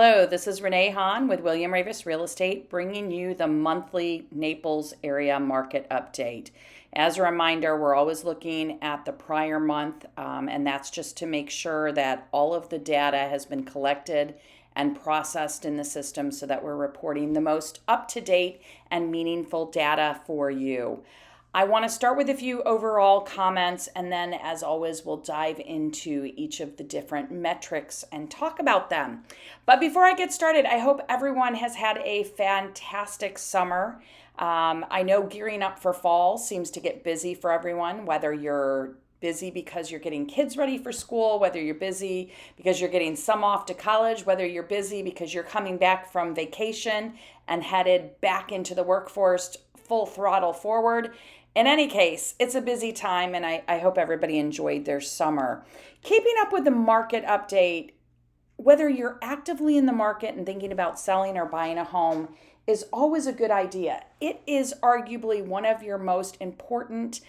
Hello, this is Renee Hahn with William Ravis Real Estate, bringing you the monthly Naples area market update. As a reminder, we're always looking at the prior month, and that's just to make sure that all of the data has been collected and processed in the system so that we're reporting the most up-to-date and meaningful data for you. I want to start with a few overall comments, and then, as always, we'll dive into each of the different metrics and talk about them. But before I get started, I hope everyone has had a fantastic summer. I know gearing up for fall seems to get busy for everyone, whether you're busy because you're getting kids ready for school, whether you're busy because you're getting some off to college, whether you're busy because you're coming back from vacation and headed back into the workforce full throttle forward. In any case, it's a busy time, and I hope everybody enjoyed their summer. Keeping up with the market update, whether you're actively in the market and thinking about selling or buying a home, is always a good idea. It is arguably one of your most important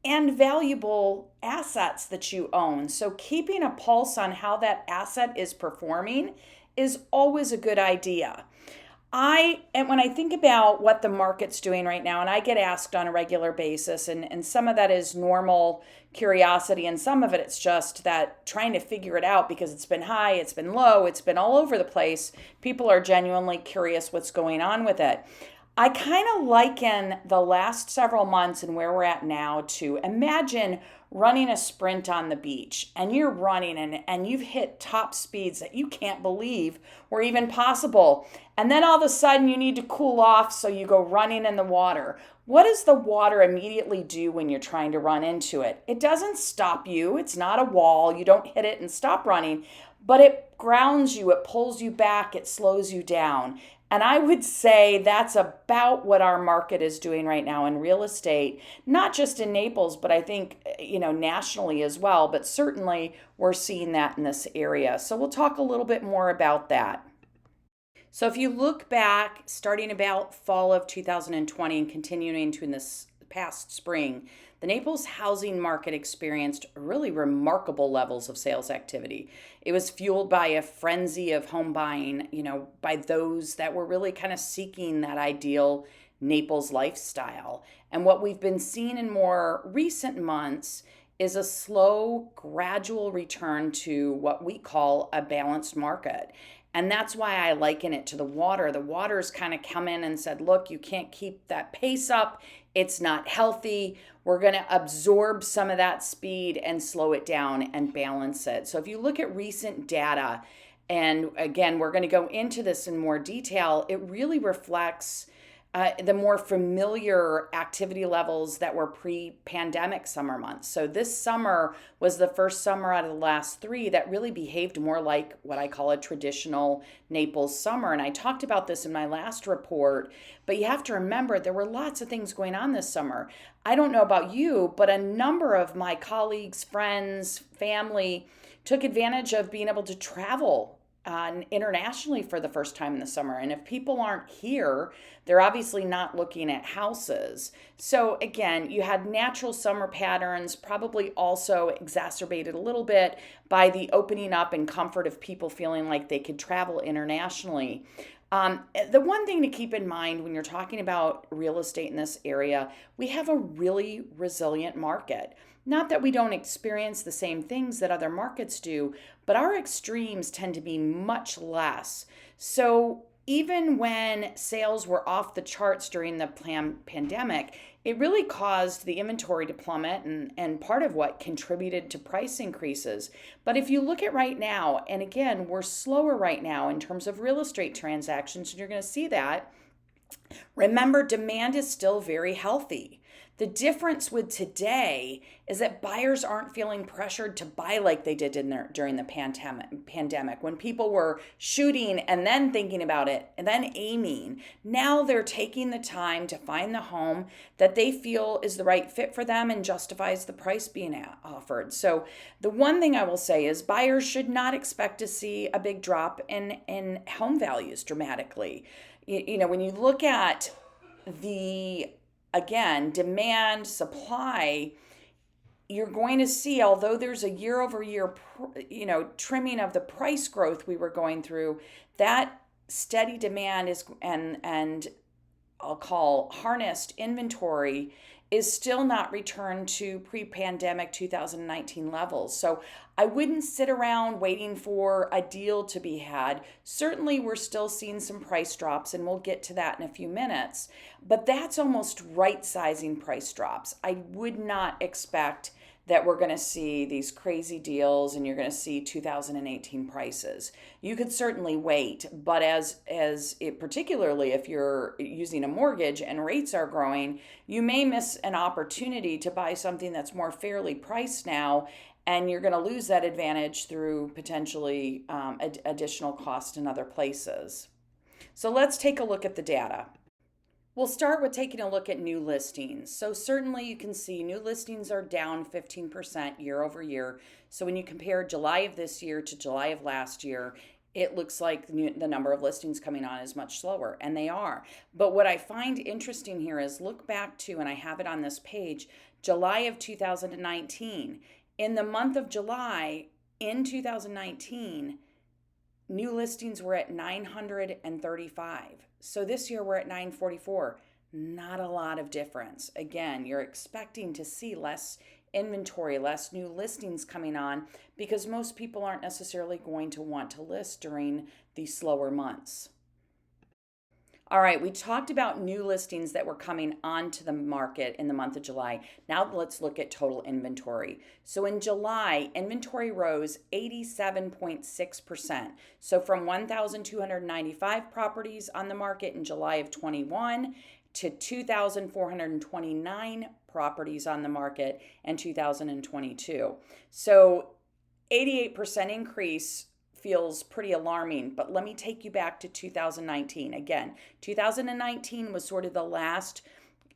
and valuable assets that you own. So keeping a pulse on how that asset is performing is always a good idea. And when I think about what the market's doing right now, and I get asked on a regular basis, and some of that is normal curiosity, and some of it's just that trying to figure it out because it's been high, it's been low, it's been all over the place. People are genuinely curious what's going on with it. I kind of liken the last several months and where we're at now to imagine running a sprint on the beach, and you're running and you've hit top speeds that you can't believe were even possible. And then all of a sudden you need to cool off, so you go running in the water. What does the water immediately do when you're trying to run into it? It doesn't stop you. It's not a wall. You don't hit it and stop running, but it grounds you. It pulls you back. It slows you down. And I would say that's about what our market is doing right now in real estate, not just in Naples, but I think, nationally as well. But certainly we're seeing that in this area. So we'll talk a little bit more about that. So if you look back, starting about fall of 2020 and continuing to in this past spring, the Naples housing market experienced really remarkable levels of sales activity. It was fueled by a frenzy of home buying, by those that were really kind of seeking that ideal Naples lifestyle. And what we've been seeing in more recent months is a slow, gradual return to what we call a balanced market. And that's why I liken it to the water. The water's kind of come in and said, look, you can't keep that pace up. It's not healthy. We're going to absorb some of that speed and slow it down and balance it. So if you look at recent data, and again, we're going to go into this in more detail, it really reflects the more familiar activity levels that were pre-pandemic summer months. So this summer was the first summer out of the last three that really behaved more like what I call a traditional Naples summer. And I talked about this in my last report, but you have to remember there were lots of things going on this summer. I don't know about you, but a number of my colleagues, friends, family took advantage of being able to travel internationally for the first time in the summer. And if people aren't here, they're obviously not looking at houses. So again, you had natural summer patterns, probably also exacerbated a little bit by the opening up and comfort of people feeling like they could travel internationally. The one thing to keep in mind when you're talking about real estate in this area, we have a really resilient market. Not that we don't experience the same things that other markets do, but our extremes tend to be much less. So even when sales were off the charts during the pandemic, it really caused the inventory to plummet and part of what contributed to price increases. But if you look at right now, and again, we're slower right now in terms of real estate transactions, and you're going to see that. Remember, demand is still very healthy. The difference with today is that buyers aren't feeling pressured to buy like they did during the pandemic, when people were shooting and then thinking about it and then aiming. Now they're taking the time to find the home that they feel is the right fit for them and justifies the price being offered. So the one thing I will say is buyers should not expect to see a big drop in home values dramatically. When you look at again, demand, supply, you're going to see, although there's a year over year, trimming of the price growth we were going through, that steady demand is and I'll call harnessed inventory is still not returned to pre-pandemic 2019 levels. So I wouldn't sit around waiting for a deal to be had. Certainly we're still seeing some price drops, and we'll get to that in a few minutes, but that's almost right sizing price drops. I would not expect that we're going to see these crazy deals and you're going to see 2018 prices. You could certainly wait, but as it, particularly if you're using a mortgage and rates are growing, you may miss an opportunity to buy something that's more fairly priced now, and you're going to lose that advantage through potentially additional cost in other places. So let's take a look at the data. We'll start with taking a look at new listings. So certainly you can see new listings are down 15% year over year. So when you compare July of this year to July of last year, it looks like the number of listings coming on is much slower, and they are. But what I find interesting here is look back to, and I have it on this page, July of 2019. In the month of July in 2019, new listings were at 935. So this year we're at 944. Not a lot of difference. Again, you're expecting to see less inventory, less new listings coming on, because most people aren't necessarily going to want to list during these slower months. All right, we talked about new listings that were coming onto the market in the month of July. Now let's look at total inventory. So in July, inventory rose 87.6%. So from 1,295 properties on the market in July of 21 to 2,429 properties on the market in 2022. So 88% increase feels pretty alarming, but let me take you back to 2019. Again, 2019 was sort of the last,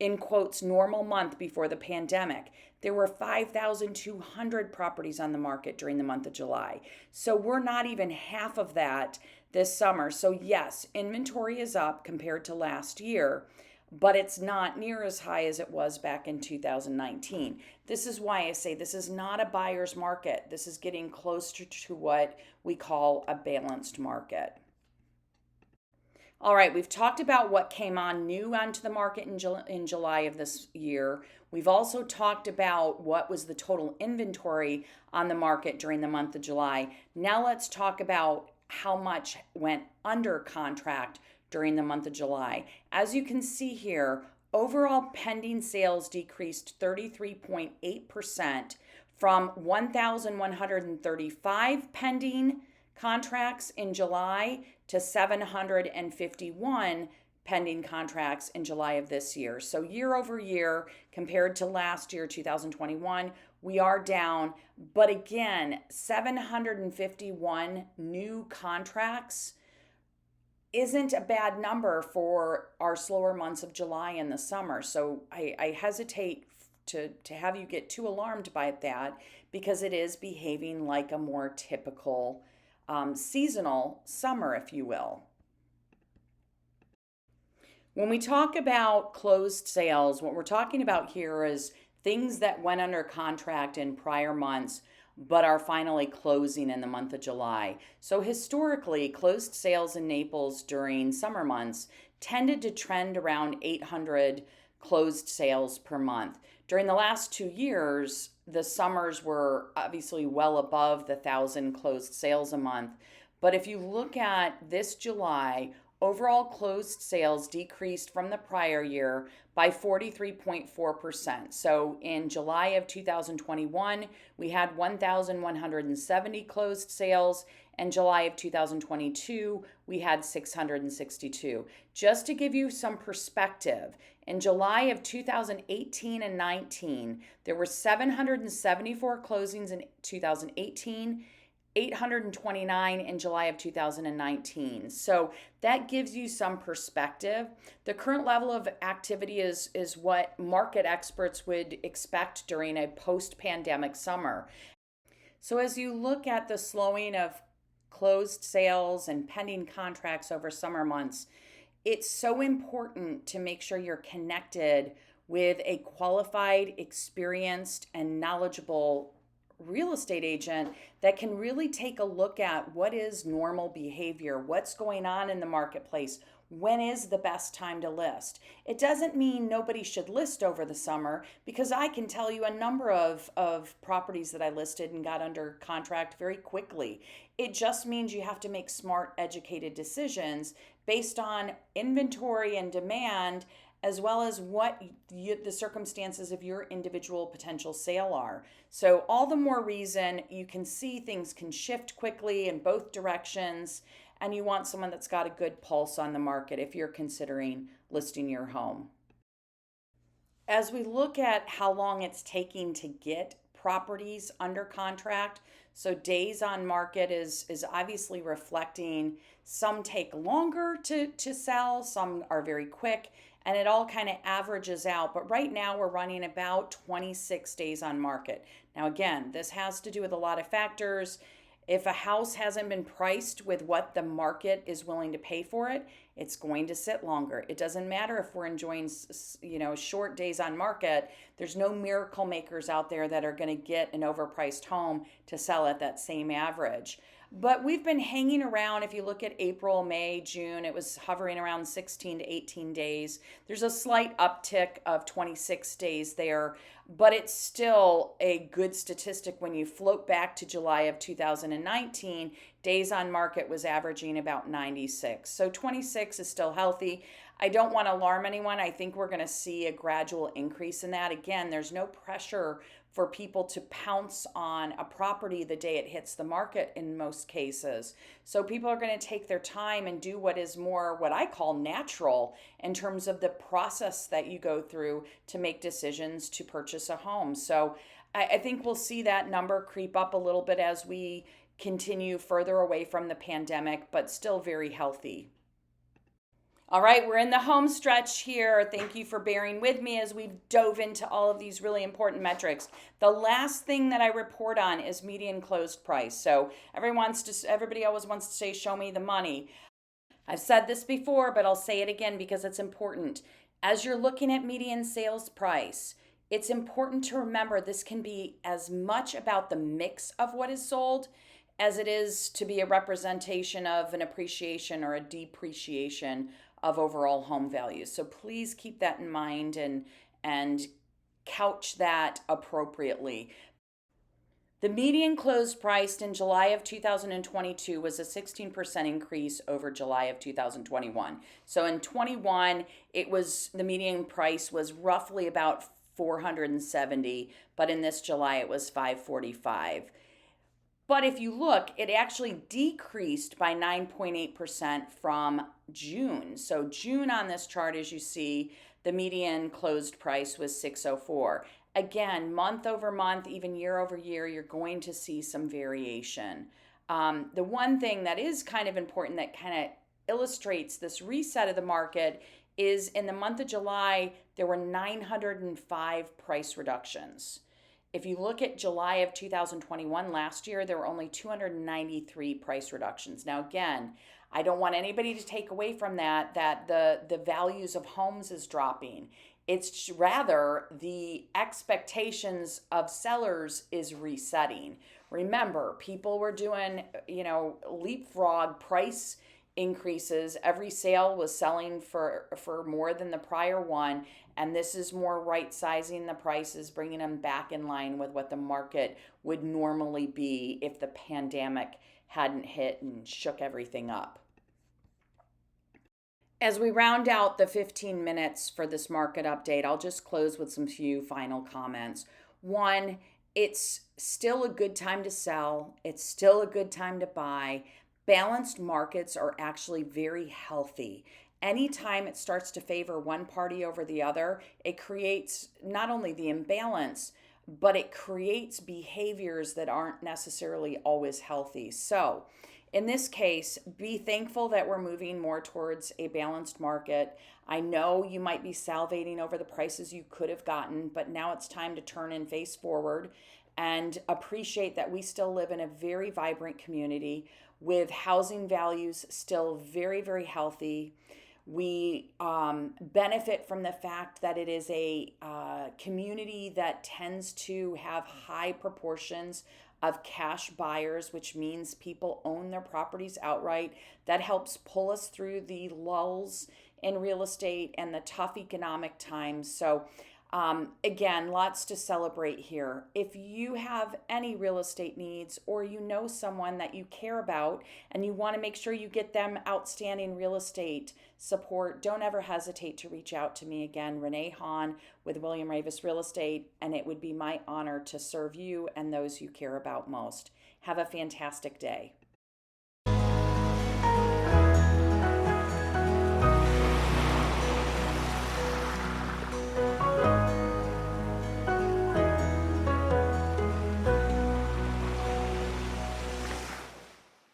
in quotes, normal month before the pandemic. There were 5,200 properties on the market during the month of July. So we're not even half of that this summer. So yes, inventory is up compared to last year, but it's not near as high as it was back in 2019. This is why I say this is not a buyer's market. This is getting closer to what we call a balanced market. All right, we've talked about what came on new onto the market in July of this year. We've also talked about what was the total inventory on the market during the month of July. Now let's talk about how much went under contract during the month of July. As you can see here, overall pending sales decreased 33.8% from 1,135 pending contracts in July to 751 pending contracts in July of this year. So year over year, compared to last year, 2021, we are down. But again, 751 new contracts isn't a bad number for our slower months of July and the summer. So I hesitate to have you get too alarmed by that, because it is behaving like a more typical seasonal summer, if you will. When we talk about closed sales, what we're talking about here is things that went under contract in prior months but are finally closing in the month of July. So historically, closed sales in Naples during summer months tended to trend around 800 closed sales per month. During the last 2 years, the summers were obviously well above the 1,000 closed sales a month. But if you look at this July, overall closed sales decreased from the prior year by 43.4%. So in July of 2021, we had 1,170 closed sales, and July of 2022, we had 662. Just to give you some perspective, in July of 2018 and 19, there were 774 closings in 2018, 829 in July of 2019. So that gives you some perspective. The current level of activity is what market experts would expect during a post-pandemic summer. So as you look at the slowing of closed sales and pending contracts over summer months, it's so important to make sure you're connected with a qualified, experienced, and knowledgeable real estate agent that can really take a look at what is normal behavior, what's going on in the marketplace, when is the best time to list. It doesn't mean nobody should list over the summer, because I can tell you a number of properties that I listed and got under contract very quickly. It just means you have to make smart, educated decisions based on inventory and demand, as well as what the circumstances of your individual potential sale are. So all the more reason you can see things can shift quickly in both directions, and you want someone that's got a good pulse on the market if you're considering listing your home. As we look at how long it's taking to get properties under contract, so days on market is obviously reflecting some take longer to sell, some are very quick, and it all kind of averages out. But right now we're running about 26 days on market. Now, again, this has to do with a lot of factors. If a house hasn't been priced with what the market is willing to pay for it, it's going to sit longer. It doesn't matter if we're enjoying, short days on market. There's no miracle makers out there that are going to get an overpriced home to sell at that same average. But we've been hanging around. If you look at April, May, June, it was hovering around 16 to 18 days. There's a slight uptick of 26 days there, but it's still a good statistic when you float back to July of 2019. Days on market was averaging about 96. So 26 is still healthy. I don't want to alarm anyone. I think we're going to see a gradual increase in that. Again, there's no pressure for people to pounce on a property the day it hits the market in most cases. So people are going to take their time and do what is more what I call natural in terms of the process that you go through to make decisions to purchase a home. So I think we'll see that number creep up a little bit as we continue further away from the pandemic, but still very healthy. All right, we're in the home stretch here. Thank you for bearing with me as we've dove into all of these really important metrics. The last thing that I report on is median closed price. So everybody always wants to say, show me the money. I've said this before, but I'll say it again because it's important. As you're looking at median sales price, it's important to remember this can be as much about the mix of what is sold as it is to be a representation of an appreciation or a depreciation of overall home values. So please keep that in mind and couch that appropriately. The median closed price in July of 2022 was a 16% increase over July of 2021. So in 21, the median price was roughly about 470, but in this July it was 545. But if you look, it actually decreased by 9.8% from June. So June on this chart, as you see, the median closed price was 604. Again, month over month, even year over year, you're going to see some variation. The one thing that is kind of important that kind of illustrates this reset of the market is in the month of July, there were 905 price reductions. If you look at July of 2021, last year, there were only 293 price reductions. Now, again, I don't want anybody to take away from that the values of homes is dropping. It's rather the expectations of sellers is resetting. Remember, people were doing, leapfrog price increases. Every sale was selling for more than the prior one. And this is more right sizing the prices, bringing them back in line with what the market would normally be if the pandemic hadn't hit and shook everything up. As we round out the 15 minutes for this market update, I'll just close with some few final comments. One, it's still a good time to sell. It's still a good time to buy. Balanced markets are actually very healthy. Anytime it starts to favor one party over the other, it creates not only the imbalance, but it creates behaviors that aren't necessarily always healthy. So, in this case, be thankful that we're moving more towards a balanced market. I know you might be salivating over the prices you could have gotten, but now it's time to turn and face forward and appreciate that we still live in a very vibrant community with housing values still very, very healthy. We benefit from the fact that it is a community that tends to have high proportions of cash buyers, which means people own their properties outright. That helps pull us through the lulls in real estate and the tough economic times. So, again, lots to celebrate here. If you have any real estate needs, or you know someone that you care about and you want to make sure you get them outstanding real estate support, don't ever hesitate to reach out to me again, Renee Hahn with William Ravis Real Estate, and it would be my honor to serve you and those you care about most. Have a fantastic day.